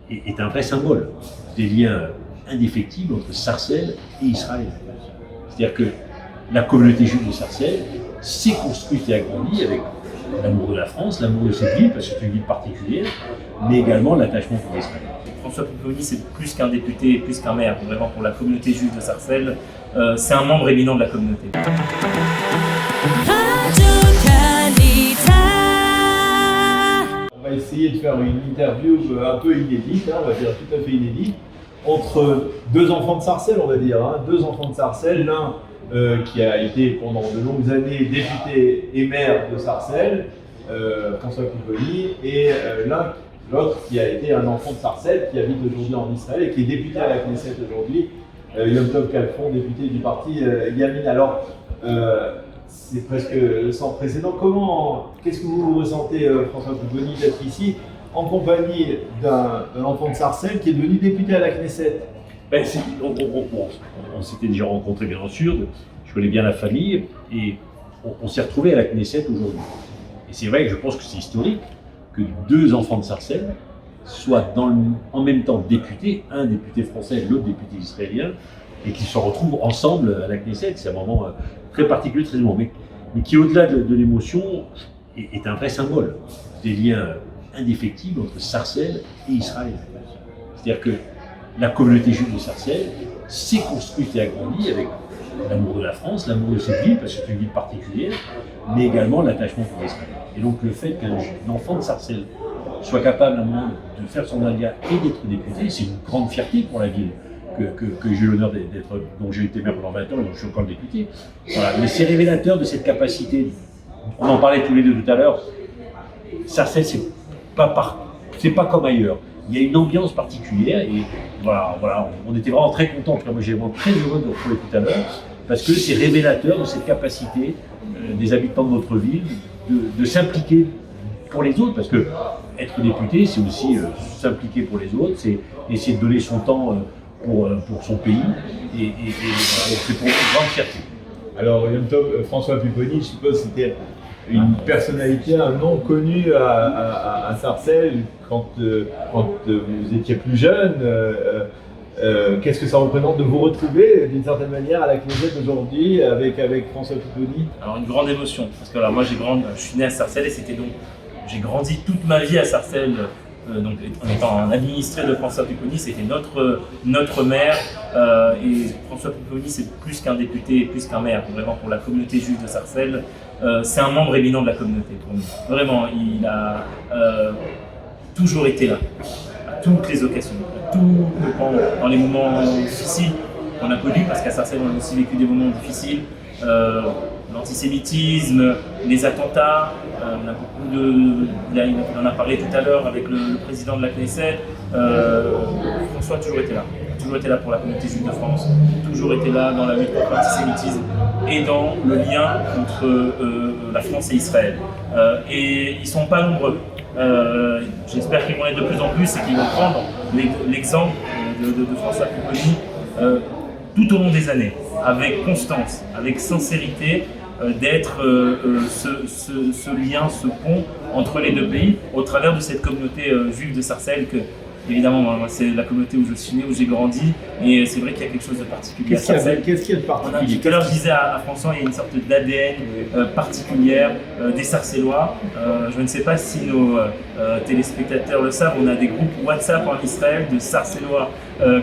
est un vrai symbole des liens indéfectibles entre Sarcelles et Israël. C'est-à-dire que la communauté juive de Sarcelles s'est construite et a grandi avec l'amour de la France, l'amour de cette ville, parce que c'est une ville particulière, mais également l'attachement pour Israël. François Pupponi, c'est plus qu'un député, plus qu'un maire, vraiment pour la communauté juive de Sarcelles. C'est un membre éminent de la communauté. On va essayer de faire une interview un peu inédite, on va dire tout à fait inédite, entre deux enfants de Sarcelles, on va dire, deux enfants de Sarcelles, l'un qui a été pendant de longues années député et maire de Sarcelles, François Pupponi, et l'autre qui a été un enfant de Sarcelles, qui habite aujourd'hui en Israël et qui est député à la Knesset aujourd'hui, Yom Tov Khalfon, député du parti Yamin. Alors, c'est presque sans précédent. Qu'est-ce que vous ressentez, François Pupponi, d'être ici en compagnie d'un enfant de Sarcelles qui est devenu député à la Knesset? On s'était déjà rencontrés, bien sûr, je connais bien la famille, et on s'est retrouvés à la Knesset aujourd'hui. Et c'est vrai que je pense que c'est historique que deux enfants de Sarcelles soient en même temps députés, un député français, l'autre député israélien, et qu'ils se retrouvent ensemble à la Knesset. C'est un moment très particulier, très émouvant, mais qui, au-delà de l'émotion, est un vrai symbole des liens indéfectibles entre Sarcelles et Israël. C'est-à-dire que la communauté juive de Sarcelles s'est construite et a grandi avec l'amour de la France, l'amour de cette ville, parce que c'est une ville particulière, mais également l'attachement pour Israël. Et donc le fait qu'un enfant de Sarcelles soit capable à un moment de faire son alia et d'être député, c'est une grande fierté pour la ville que j'ai eu l'honneur d'être, dont j'ai été maire pendant 20 ans et dont je suis encore le député. Voilà. Mais c'est révélateur de cette capacité. On en parlait tous les deux tout à l'heure. Sarcelles, c'est pas comme ailleurs. Il y a une ambiance particulière et voilà, on était vraiment très contents. Moi, j'ai vraiment très heureux de vous retrouver tout à l'heure parce que c'est révélateur de cette capacité des habitants de notre ville de s'impliquer pour les autres, parce que être député, c'est aussi s'impliquer pour les autres, c'est essayer de donner son temps pour son pays et c'est pour une grande fierté. Alors, Yom Tov, François Pupponi, je suppose, c'était une personnalité, un nom connu à Sarcelles quand vous étiez plus jeune. Qu'est-ce que ça représente de vous retrouver d'une certaine manière à la Knesset aujourd'hui avec François Pupponi? Alors une grande émotion, parce que alors, moi je suis né à Sarcelles et j'ai grandi toute ma vie à Sarcelles. Donc, en étant un administré de François Pupponi, c'était notre maire. Et François Pupponi, c'est plus qu'un député, plus qu'un maire, vraiment pour la communauté juive de Sarcelles. C'est un membre éminent de la communauté pour nous. Vraiment, il a toujours été là, à toutes les occasions, dans les moments difficiles qu'on a connus, parce qu'à Sarcelles, on a aussi vécu des moments difficiles. L'antisémitisme, les attentats, on en a parlé tout à l'heure avec le président de la Knesset. François a toujours été là pour la communauté juive de France, toujours été là dans la lutte contre l'antisémitisme et dans le lien entre la France et Israël. Et ils ne sont pas nombreux. J'espère qu'ils vont être de plus en plus et qu'ils vont prendre l'exemple de François Pupponi tout au long des années, avec constance, avec sincérité, d'être ce lien, ce pont entre les deux pays, au travers de cette communauté juive de Sarcelles que, évidemment, moi, c'est la communauté où je suis né, où j'ai grandi, et c'est vrai qu'il y a quelque chose de particulier à Sarcelles. Qu'est-ce qu'il y a de particulier? Tout à l'heure, je disais à François, il y a une sorte d'ADN particulière des Sarcellois. Je ne sais pas si nos téléspectateurs le savent, on a des groupes WhatsApp en Israël de Sarcellois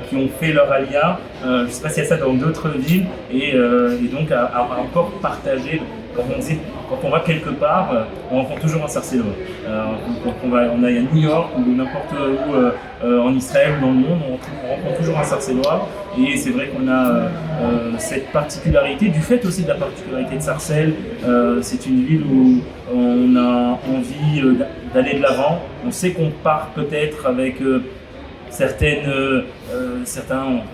qui ont fait leur alia. Je ne sais pas s'il y a ça dans d'autres villes, et donc à encore partager. Quand on va quelque part, on rencontre toujours un Sarcellois. Quand on aille à New York ou n'importe où en Israël ou dans le monde, on rencontre toujours un Sarcellois. Et c'est vrai qu'on a cette particularité, du fait aussi de la particularité de Sarcelles. C'est une ville où on a envie d'aller de l'avant. On sait qu'on part peut-être avec certains,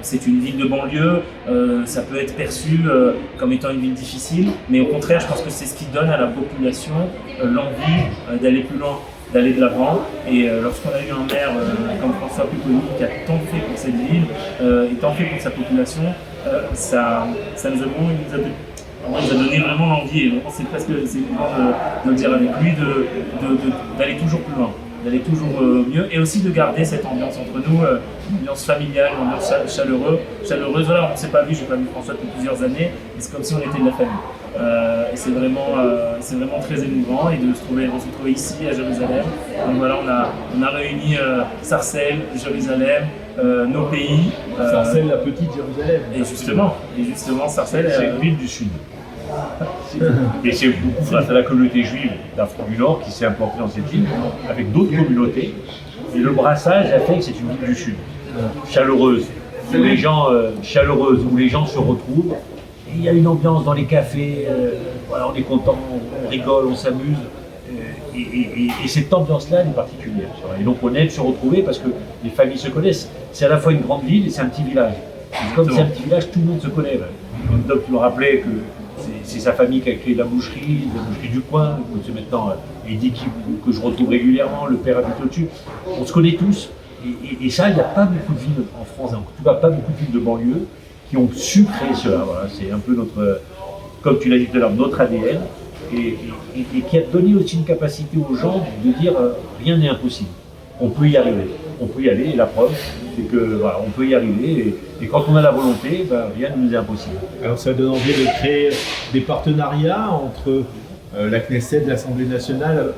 c'est une ville de banlieue, ça peut être perçu comme étant une ville difficile, mais au contraire, je pense que c'est ce qui donne à la population l'envie d'aller plus loin, d'aller de l'avant. Et lorsqu'on a eu un maire comme François Pupponi qui a tant fait pour cette ville et tant fait pour sa population, ça nous a donné vraiment l'envie, et c'est presque, c'est comment de le dire avec lui, d'aller toujours plus loin. d'aller toujours mieux et aussi de garder cette ambiance entre nous, une ambiance familiale, une ambiance chaleureuse. Voilà, on ne s'est pas vu, j'ai pas vu François depuis plusieurs années, mais c'est comme si on était de la famille. Et c'est vraiment très émouvant et de se retrouver ici à Jérusalem. Donc voilà, on a réuni Sarcelles, Jérusalem, nos pays. Sarcelles, la petite Jérusalem. Et justement, Sarcelles, C'est une ville du Sud. Et c'est beaucoup grâce à la communauté juive d'Afrique du Nord qui s'est implantée dans cette ville, avec d'autres communautés. Et le brassage a fait que c'est une ville du Sud, chaleureuse, où les gens se retrouvent. Et il y a une ambiance dans les cafés, voilà, on est content, on rigole, on s'amuse. Et cette ambiance-là, elle est particulière. Et donc on aime se retrouver parce que les familles se connaissent. C'est à la fois une grande ville et c'est un petit village. Et comme c'est un petit village, tout le monde se connaît. Comme Doc me rappelait que c'est sa famille qui a créé la boucherie du coin. C'est maintenant Eddie que je retrouve régulièrement, le père habite au-dessus. On se connaît tous. Et ça, il n'y a pas beaucoup de villes en France, en tout cas pas beaucoup de villes de banlieue qui ont su créer cela. Voilà, c'est un peu notre, comme tu l'as dit tout à l'heure, notre ADN. Et qui a donné aussi une capacité aux gens de dire rien n'est impossible. On peut y arriver. On peut y aller. Et la preuve, c'est que voilà, on peut y arriver. Et quand on a la volonté, rien ne nous est impossible. Alors ça donne envie de créer des partenariats entre la Knesset, l'Assemblée nationale,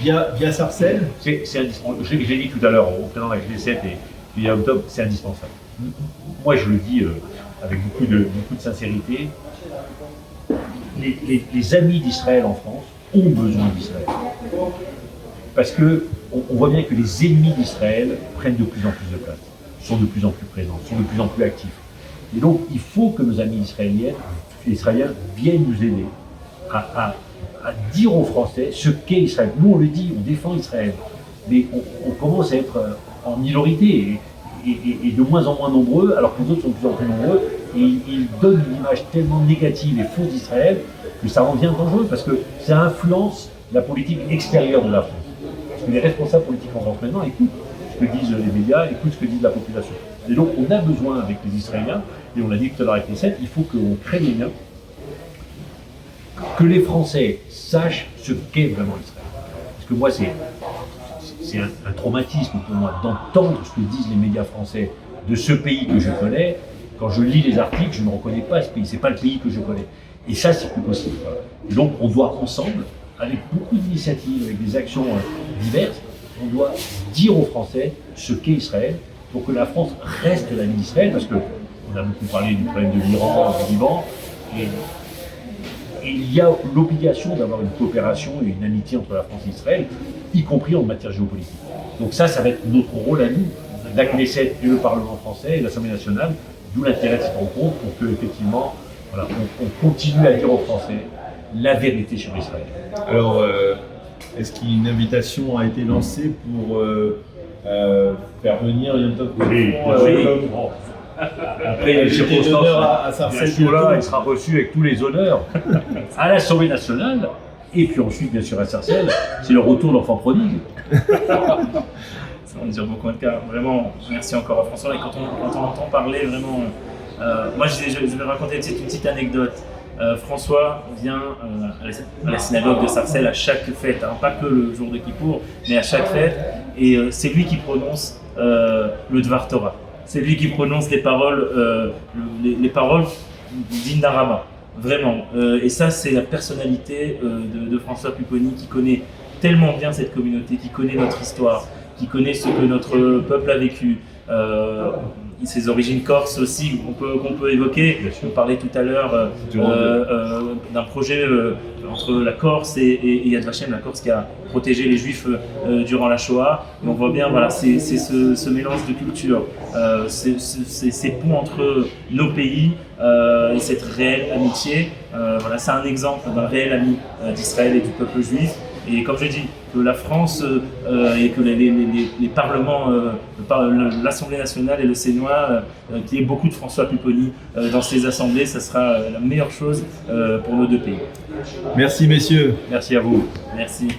via Sarcelles. C'est indispensable. J'ai dit tout à l'heure au président de la Knesset et il y a octobre, c'est indispensable. Moi, je le dis avec beaucoup de sincérité. Les amis d'Israël en France ont besoin d'Israël. Parce qu'on voit bien que les ennemis d'Israël prennent de plus en plus de place, sont de plus en plus présents, sont de plus en plus actifs. Et donc, il faut que nos amis israéliens viennent nous aider à dire aux Français ce qu'est Israël. Nous, on le dit, on défend Israël, mais on commence à être en minorité et de moins en moins nombreux, alors que les autres sont de plus en plus nombreux. Et ils donnent une image tellement négative et fausse d'Israël que ça en devient dangereux parce que ça influence la politique extérieure de la France. Parce que les responsables politiques en France maintenant écoutent ce que disent les médias, écoutent ce que dit la population. Et donc on a besoin avec les Israéliens, et on l'a dit tout à l'heure avec les 7, il faut qu'on crée les liens, que les Français sachent ce qu'est vraiment Israël. Parce que moi c'est un traumatisme pour moi d'entendre ce que disent les médias français de ce pays que je connais. Quand je lis les articles, je ne reconnais pas ce pays, c'est pas le pays que je connais. Et ça, c'est plus possible. Voilà. Et donc, on doit ensemble, avec beaucoup d'initiatives, avec des actions diverses, on doit dire aux Français ce qu'est Israël, pour que la France reste l'ami d'Israël, parce qu'on a beaucoup parlé du problème de l'Iran, du Liban, et il y a l'obligation d'avoir une coopération et une amitié entre la France et Israël, y compris en matière géopolitique. Donc ça va être notre rôle à nous, la Knesset et le Parlement français et l'Assemblée nationale, d'où l'intérêt de cette rencontre pour que, effectivement, voilà, on continue à dire aux Français la vérité sur Israël. Alors, est-ce qu'une invitation a été lancée pour faire venir Yom Tov Après les circonstances, à Sarcelles, il sera reçu avec tous les honneurs à l'Assemblée nationale et puis ensuite, bien sûr, à Sarcelles. C'est le retour d'enfant prodigue. Ça va me dire beaucoup de cas. Vraiment, merci encore à François. Et quand on entend parler, vraiment, moi je vais raconter une petite anecdote. François vient à la synagogue de Sarcelles à chaque fête, hein, pas que le jour de Kippour, mais à chaque fête. Et c'est lui qui prononce le Dvar Torah. C'est lui qui prononce les paroles dignes d'un rabbin. Vraiment. Et ça, c'est la personnalité de François Pupponi qui connaît tellement bien cette communauté, qui connaît notre histoire, qui connaît ce que notre peuple a vécu, ses origines corses aussi qu'on peut évoquer. On parlait tout à l'heure d'un projet entre la Corse et Yad Vashem, la Corse qui a protégé les Juifs durant la Shoah. Et on voit bien, voilà, c'est ce mélange de cultures, ces ponts entre nos pays et cette réelle amitié. Voilà, c'est un exemple d'un réel ami d'Israël et du peuple juif. Et comme je dis, que la France et que les parlements, l'Assemblée nationale et le Sénat, qu'il y ait beaucoup de François Pupponi dans ces assemblées, ça sera la meilleure chose pour nos deux pays. Merci messieurs. Merci à vous. Merci.